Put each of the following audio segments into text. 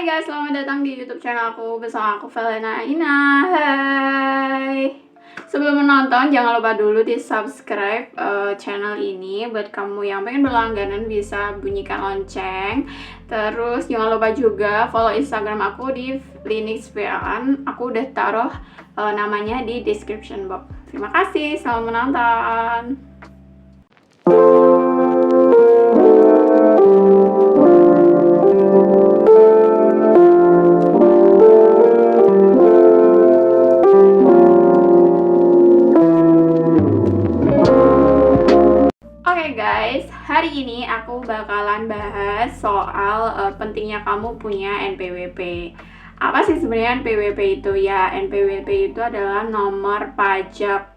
Guys, selamat datang di YouTube channel aku bersama aku Velena Ina. Hai. Sebelum menonton jangan lupa dulu di subscribe channel ini. Buat kamu yang pengen berlangganan bisa bunyikan lonceng. Terus jangan lupa juga follow Instagram aku di Linux PLN. Aku udah taruh namanya di description box. Terima kasih, selamat menonton. Guys, hari ini aku bakalan bahas soal pentingnya kamu punya NPWP. Apa sih sebenarnya NPWP itu? Ya, NPWP itu adalah nomor pajak,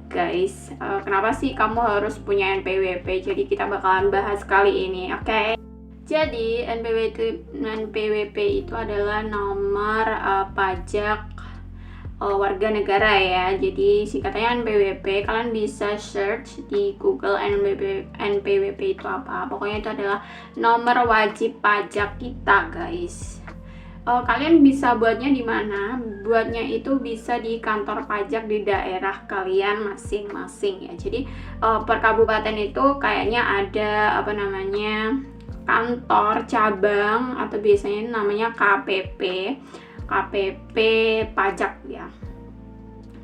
guys. Kenapa sih kamu harus punya NPWP? Jadi kita bakalan bahas kali ini, oke? Jadi NPWP itu adalah nomor pajak warga negara ya. Jadi singkatannya NPWP. Kalian bisa search di Google NPWP itu apa. Pokoknya itu adalah nomor wajib pajak kita, guys. Kalian bisa buatnya di mana? Buatnya itu bisa di kantor pajak di daerah kalian masing-masing ya. Jadi per kabupaten itu kayaknya ada kantor cabang atau biasanya namanya KPP pajak ya,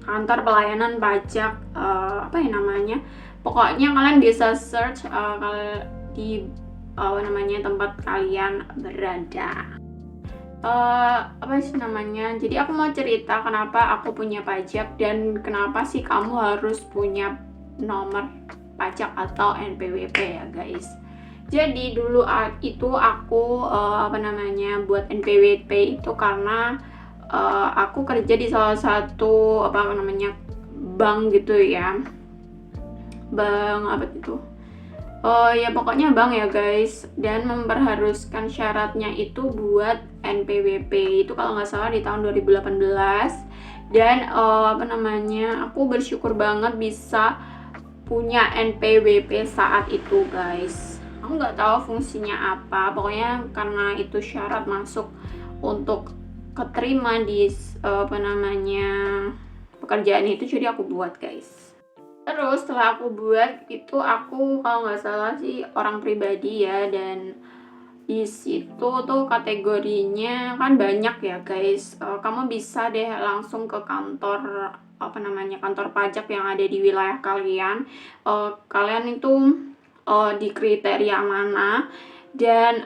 kantor pelayanan pajak pokoknya kalian bisa search kalau di tempat kalian berada. Jadi aku mau cerita kenapa aku punya pajak dan kenapa sih kamu harus punya nomor pajak atau NPWP ya, guys. Jadi dulu itu aku buat NPWP itu karena aku kerja di salah satu bank gitu ya. Pokoknya bank ya, guys. Dan memperharuskan syaratnya itu buat NPWP itu kalau nggak salah di tahun 2018. Dan aku bersyukur banget bisa punya NPWP saat itu, guys. Aku nggak tahu fungsinya apa, pokoknya karena itu syarat masuk untuk keterima di pekerjaan itu, jadi aku buat, guys. Terus setelah aku buat itu, aku kalau nggak salah sih orang pribadi ya, dan di situ tuh kategorinya kan banyak ya, guys. Kamu bisa deh langsung ke kantor kantor pajak yang ada di wilayah kalian. Kalian itu di kriteria mana, dan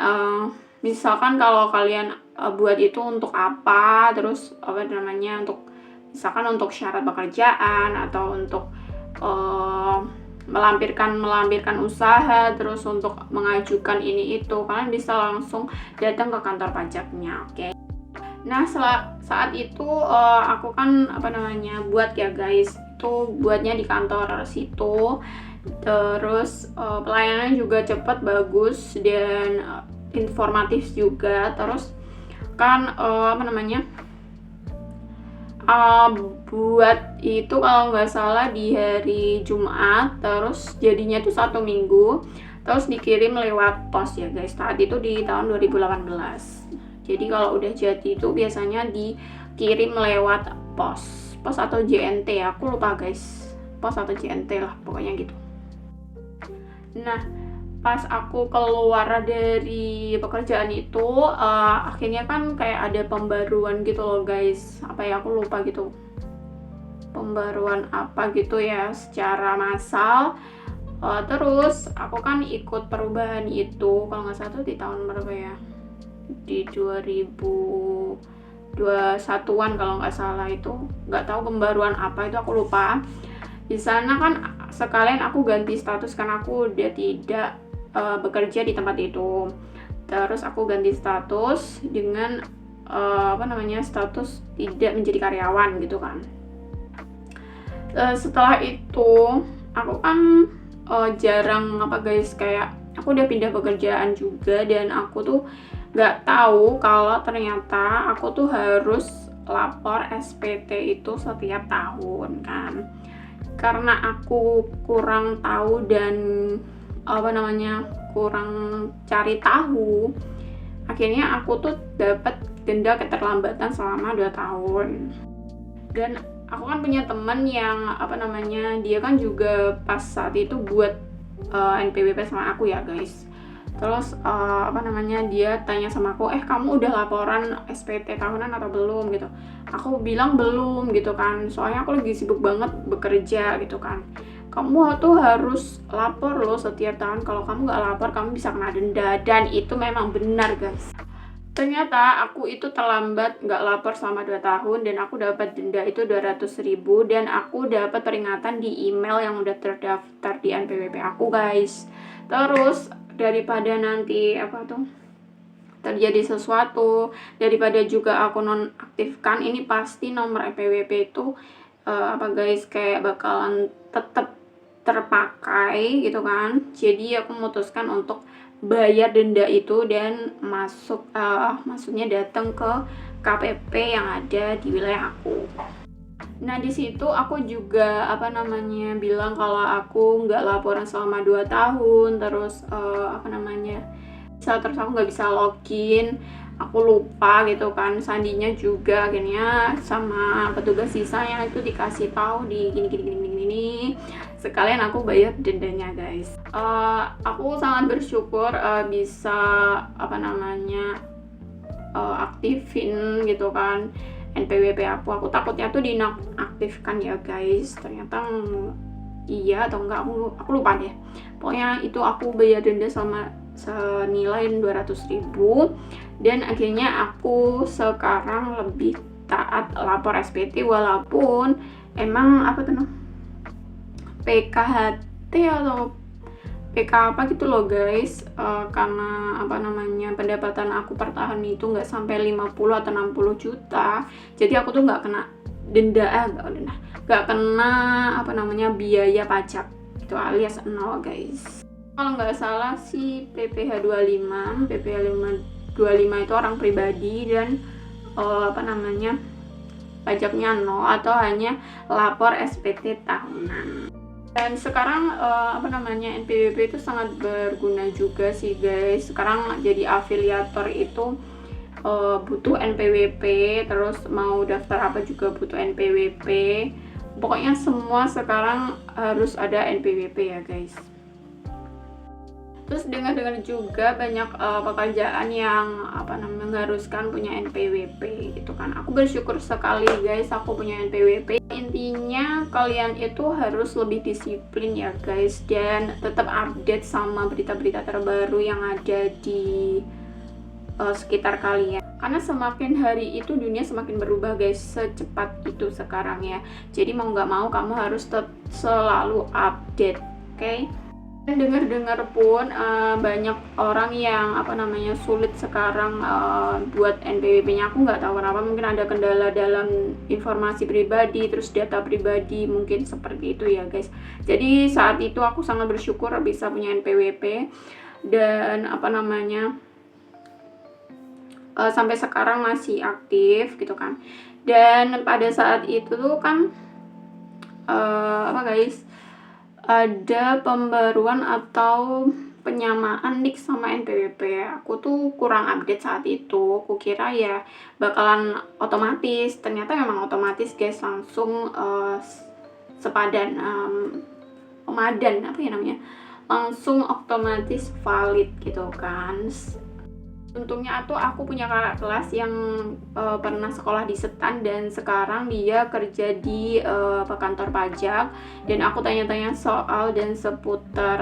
misalkan kalau kalian buat itu untuk apa, terus untuk syarat pekerjaan atau untuk melampirkan usaha, terus untuk mengajukan ini itu, kalian bisa langsung datang ke kantor pajaknya, oke? Nah, saat itu aku kan buat ya, guys. Itu buatnya di kantor situ. Terus pelayanannya juga cepat, bagus, dan informatif juga. Terus kan buat itu kalau nggak salah di hari Jumat, terus jadinya tuh 1 minggu, terus dikirim lewat pos ya, guys. Saat itu di tahun 2018. Jadi kalau udah jadi itu biasanya dikirim lewat pos atau JNT, aku lupa, guys. Pos atau JNT lah, pokoknya gitu. Nah, pas aku keluar dari pekerjaan itu, akhirnya kan kayak ada pembaruan gitu loh, guys. Aku lupa gitu. Pembaruan apa gitu ya, secara massal. Terus aku kan ikut perubahan itu, kalau nggak salah tuh di tahun berapa ya? Di 2021-an kalau nggak salah itu. Nggak tahu pembaruan apa itu, aku lupa. Di sana kan sekalian aku ganti status karena aku udah tidak bekerja di tempat itu. Terus aku ganti status dengan status tidak menjadi karyawan gitu kan. Setelah itu aku kan jarang guys, kayak aku udah pindah pekerjaan juga, dan aku tuh nggak tahu kalau ternyata aku tuh harus lapor SPT itu setiap tahun kan. Karena aku kurang tahu dan kurang cari tahu, akhirnya aku tuh dapat denda keterlambatan selama 2 tahun. Dan aku kan punya teman yang dia kan juga pas saat itu buat NPWP sama aku ya guys. Terus dia tanya sama aku, kamu udah laporan SPT tahunan atau belum gitu. Aku bilang belum gitu kan, soalnya aku lagi sibuk banget bekerja gitu kan. Kamu tuh harus lapor loh setiap tahun, kalau kamu nggak lapor kamu bisa kena denda. Dan itu memang benar guys. Ternyata aku itu terlambat nggak lapor selama 2 tahun dan aku dapat denda itu 200.000 dan aku dapat peringatan di email yang udah terdaftar di NPWP aku guys. Terus daripada nanti terjadi sesuatu, daripada juga aku nonaktifkan, ini pasti nomor NPWP itu kayak bakalan tetap terpakai gitu kan. Jadi aku memutuskan untuk bayar denda itu dan maksudnya datang ke KPP yang ada di wilayah aku. Nah di situ aku juga bilang kalau aku nggak laporan selama 2 tahun, terus terus aku nggak bisa login, aku lupa gitu kan. Sandinya juga akhirnya sama petugas sisanya itu dikasih tahu di gini, sekalian aku bayar dendanya guys. Aku sangat bersyukur bisa aktifin gitu kan NPWP aku takutnya tuh dinonaktifkan ya guys. Ternyata iya atau enggak, aku lupa deh. Pokoknya itu aku bayar denda sama senilai 200.000 dan akhirnya aku sekarang lebih taat lapor SPT walaupun emang PKHT atau PK apa gitu loh guys, karena pendapatan aku per tahun itu nggak sampai 50 atau 60 juta, jadi aku tuh nggak kena denda, nggak kena biaya pajak itu alias 0 guys. Kalau nggak salah sih PPh 25 itu orang pribadi dan pajaknya 0 atau hanya lapor SPT tahunan. Dan sekarang NPWP itu sangat berguna juga sih guys. Sekarang jadi afiliator itu butuh NPWP, terus mau daftar apa juga butuh NPWP. Pokoknya semua sekarang harus ada NPWP ya guys. Terus dengar-dengar juga banyak pekerjaan yang mengharuskan punya NPWP gitu kan. Aku bersyukur sekali guys aku punya NPWP. Intinya kalian itu harus lebih disiplin ya guys, dan tetap update sama berita-berita terbaru yang ada di sekitar kalian. Karena semakin hari itu dunia semakin berubah guys, secepat itu sekarang ya. Jadi mau nggak mau kamu harus selalu update, oke? Dengar-dengar pun banyak orang yang sulit sekarang buat NPWP-nya. Aku nggak tahu kenapa, mungkin ada kendala dalam informasi pribadi, terus data pribadi, mungkin seperti itu ya guys. Jadi saat itu aku sangat bersyukur bisa punya NPWP dan sampai sekarang masih aktif gitu kan. Dan pada saat itu tuh kan ada pembaruan atau penyamaan NIK sama NPWP. Aku tuh kurang update saat itu. Aku kira ya bakalan otomatis. Ternyata memang otomatis guys, langsung sepadan langsung otomatis valid gitu kan. Untungnya tuh aku punya kakak kelas yang pernah sekolah di Setan dan sekarang dia kerja di kantor pajak, dan aku tanya-tanya soal dan seputar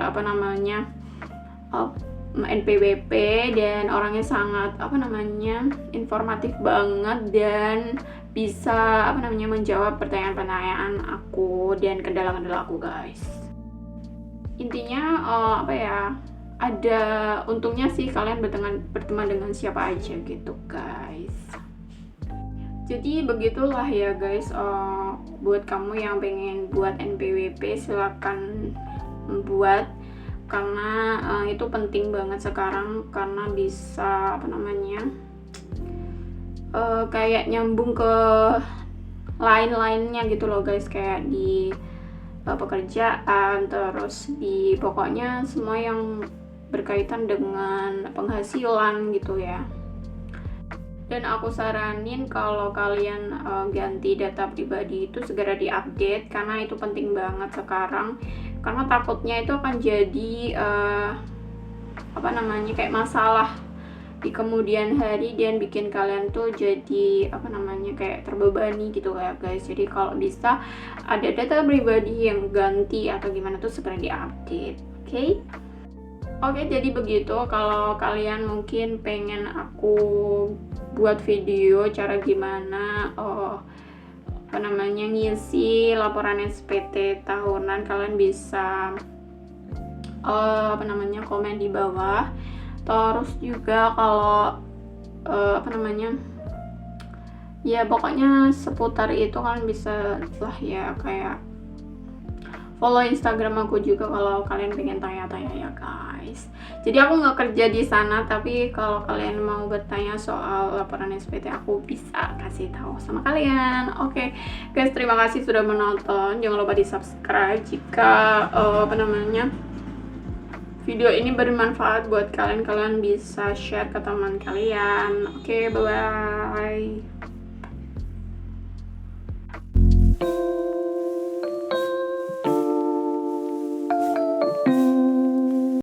NPWP, dan orangnya sangat informatif banget dan bisa menjawab pertanyaan-pertanyaan aku dan kendala-kendala aku guys. Intinya ada untungnya sih kalian berteman dengan siapa aja gitu guys. Jadi begitulah ya guys, buat kamu yang pengen buat NPWP silakan buat, karena itu penting banget sekarang, karena bisa kayak nyambung ke lain-lainnya gitu loh guys, kayak di pekerjaan, terus di pokoknya semua yang berkaitan dengan penghasilan gitu ya. Dan aku saranin kalau kalian ganti data pribadi itu segera diupdate, karena itu penting banget sekarang, karena takutnya itu akan jadi kayak masalah di kemudian hari dan bikin kalian tuh jadi kayak terbebani gitu ya guys. Jadi kalau bisa ada data pribadi yang ganti atau gimana tuh segera diupdate. Oke, jadi begitu. Kalau kalian mungkin pengen aku buat video cara gimana ngisi laporan SPT tahunan, kalian bisa komen di bawah. Terus juga kalau ya pokoknya seputar itu kalian bisa lah ya, kayak follow Instagram aku juga kalau kalian pengen tanya-tanya ya guys. Jadi aku nggak kerja di sana, tapi kalau kalian mau bertanya soal laporan SPT aku bisa kasih tahu sama kalian. Oke guys, terima kasih sudah menonton. Jangan lupa di subscribe jika video ini bermanfaat buat kalian. Kalian bisa share ke teman kalian. Oke, bye bye.